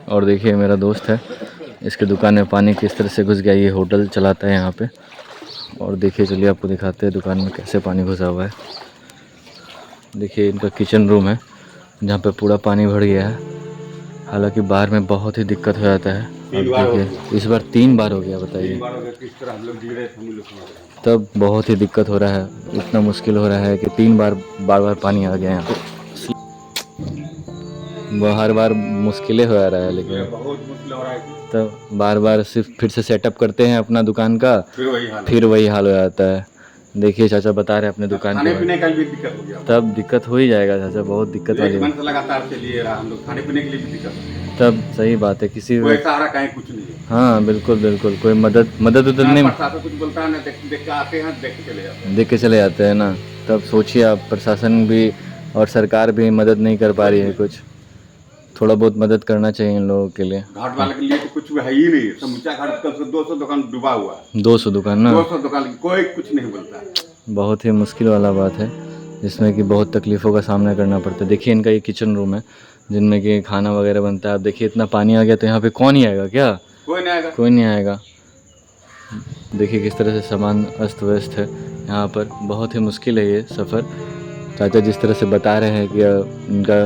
और देखिए मेरा दोस्त है, इसके दुकान में पानी किस तरह से घुस गया। ये होटल चलाता है यहाँ पे। और देखिए चलिए आपको दिखाते हैं दुकान में कैसे पानी घुसा हुआ है। देखिए इनका किचन रूम है जहाँ पे पूरा पानी भर गया है। हालांकि बाहर में बहुत ही दिक्कत हो जाता है। अब देखिए इस बार 3 बार हो गया, बताइए। तब बहुत ही दिक्कत हो रहा है, इतना मुश्किल हो रहा है कि 3 बार बार पानी आ गया यहाँ पे। हर बार मुश्किलें हो रहा है, लेकिन बहुत मुश्किल हो रहा है। तब बार बार सिर्फ फिर से सेटअप करते हैं अपना दुकान का, फिर वही हाल हो जाता है। देखिए चाचा बता रहे हैं अपने दुकान खाने पीने का भी दिक्कत हो गया। तब दिक्कत हो ही जाएगा चाचा, बहुत दिक्कत वाली बात। लगातार चलिए रहा, हम लोग खाने पीने के लिए भी दिक्कत हो गया। तब सही बात है, किसी कोई सहारा कहीं कुछ नहीं है। हाँ बिल्कुल बिल्कुल, कोई मदद नहीं। कुछ बोलता है ना, देख के आते हैं, देख के चले जाते हैं। देख के चले जाते हैं ना। तब सोचिए आप, प्रशासन भी और सरकार भी मदद नहीं कर पा रही है कुछ। थोड़ा बहुत मदद करना चाहिए इन लोगों के लिए। घाट वाले के लिए तो कुछ है ही नहीं। समूचा घाट कल से 200 दुकान डूबा हुआ है। 200 दुकान ना, 200 दुकान, कोई कुछ नहीं बोलता है। बहुत ही मुश्किल वाला बात है, जिसमें कि बहुत तकलीफ़ों का सामना करना पड़ता है। देखिए इनका ये किचन रूम है जिनमें कि खाना वगैरह बनता है। अब देखिए इतना पानी आ गया तो यहाँ पे कौन ही आएगा क्या? कोई नहीं आएगा, कोई नहीं आएगा। देखिए किस तरह से सामान अस्त व्यस्त है यहाँ पर। बहुत ही मुश्किल है ये सफ़र। चाचा जिस तरह से बता रहे हैं कि इनका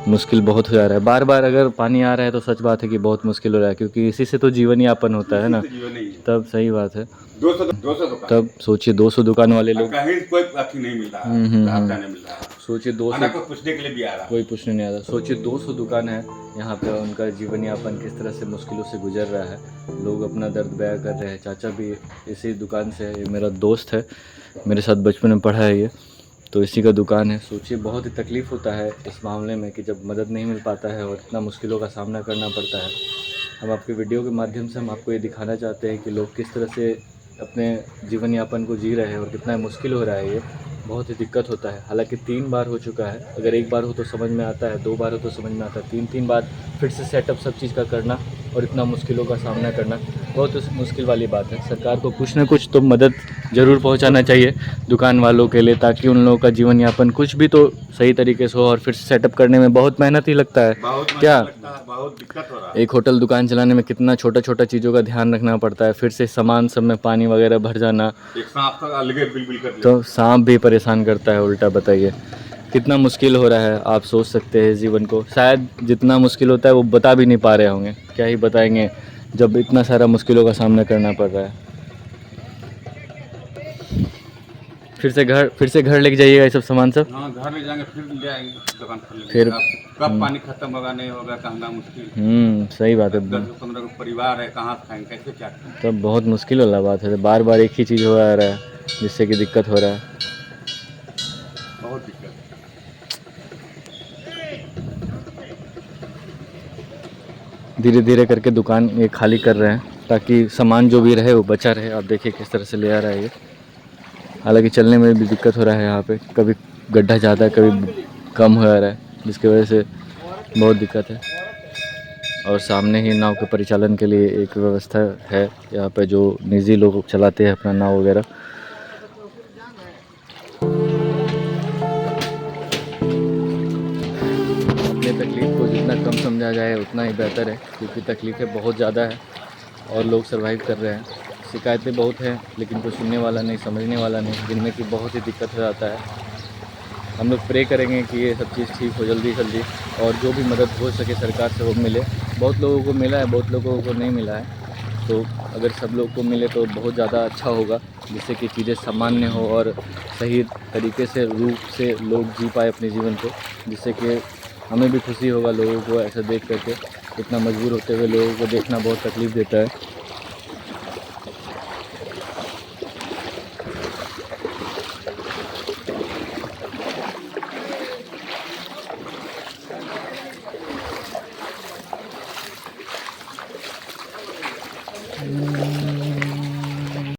मुश्किल बहुत हो जा रहा है। बार बार अगर पानी आ रहा है तो सच बात है कि बहुत मुश्किल हो रहा है, क्योंकि इसी से तो जीवन यापन होता है ना। तब सही बात है। 200 तब सोचिए 200 दुकान वाले लोग, कहीं कोई अथी नहीं मिल रहा है। सोचिए 200, कोई पूछने के लिए भी आ रहा है, कोई पूछने नहीं आ रहा। सोचिए 200 दुकान है यहाँ पे, उनका जीवन यापन किस तरह से मुश्किलों से गुजर रहा है। लोग अपना दर्द बयां कर रहे हैं। चाचा भी इसी दुकान से है, ये मेरा दोस्त है, मेरे साथ बचपन में पढ़ा है ये, तो इसी का दुकान है। सोचिए बहुत ही तकलीफ़ होता है इस मामले में कि जब मदद नहीं मिल पाता है और इतना मुश्किलों का सामना करना पड़ता है। हम आपके वीडियो के माध्यम से हम आपको ये दिखाना चाहते हैं कि लोग किस तरह से अपने जीवन यापन को जी रहे हैं और कितना मुश्किल हो रहा है ये। बहुत ही दिक्कत होता है। हालांकि 3 बार हो चुका है। अगर 1 बार हो तो समझ में आता है, 2 बार हो तो समझ में आता है, 3 बार फिर से सेटअप सब चीज़ का करना और इतना मुश्किलों का सामना करना बहुत मुश्किल वाली बात है। सरकार को कुछ न कुछ तो मदद ज़रूर पहुंचाना चाहिए दुकान वालों के लिए, ताकि उन लोगों का जीवन यापन कुछ भी तो सही तरीके से हो। और फिर से सेटअप करने में बहुत मेहनत ही लगता है, क्या बहुत दिक्कत हो रहा है। एक होटल दुकान चलाने में कितना छोटा छोटा चीज़ों का ध्यान रखना पड़ता है। फिर से सामान सब में पानी वगैरह भर जाना, एक सांप तो अलग बिल्कुल कर तो सांप भी परेशान करता है उल्टा। बताइए कितना मुश्किल हो रहा है। आप सोच सकते हैं जीवन को, शायद जितना मुश्किल होता है वो बता भी नहीं पा रहे होंगे। क्या ही बताएंगे जब इतना सारा मुश्किलों का सामना करना पड़ रहा है। फिर से घर लेके जाइएगा ये सब सामान सब। हाँ, घर ले जाएंगे, फिर ले आएंगे दुकान खोल। फिर कब पानी खत्म होगा नहीं होगा कहना मुश्किल। सही बात है। 10-15 परिवार है, कहाँ खाएंगे, कैसे क्या खाएंगे? तब बहुत मुश्किल वाला बात है। बार बार एक ही चीज़ हो रहा है जिससे कि दिक्कत हो रहा है। बहुत दिक्कत। धीरे धीरे करके दुकान ये खाली कर रहे हैं ताकि सामान जो भी रहे वो बचा रहे। आप देखिए किस तरह से ले आ रहा है ये। हालांकि चलने में भी दिक्कत हो रहा है यहाँ पे, कभी गड्ढा ज़्यादा है कभी कम हो जा रहा है, जिसकी वजह से बहुत दिक्कत है। और सामने ही नाव के परिचालन के लिए एक व्यवस्था है यहाँ पे, जो निजी लोग चलाते हैं अपना नाव वगैरह। अपनी तकलीफ़ को जितना कम समझा जाए उतना ही बेहतर है, क्योंकि तकलीफ़ें बहुत ज़्यादा है और लोग सर्वाइव कर रहे हैं। शिकायतें बहुत हैं लेकिन कोई सुनने वाला नहीं, समझने वाला नहीं, जिनमें कि बहुत ही दिक्कत हो जाता है। हम लोग प्रे करेंगे कि ये सब चीज़ ठीक हो जल्दी जल्दी, और जो भी मदद हो सके सरकार से वो मिले। बहुत लोगों को मिला है, बहुत लोगों को नहीं मिला है, तो अगर सब लोग को मिले तो बहुत ज़्यादा अच्छा होगा, जिससे कि चीज़ें सामान्य हो और सही तरीके से रूप से लोग जी पाए अपने जीवन को, जिससे कि हमें भी खुशी होगा लोगों को ऐसा देख करके। इतना मजबूर होते हुए लोगों को देखना बहुत तकलीफ़ देता है।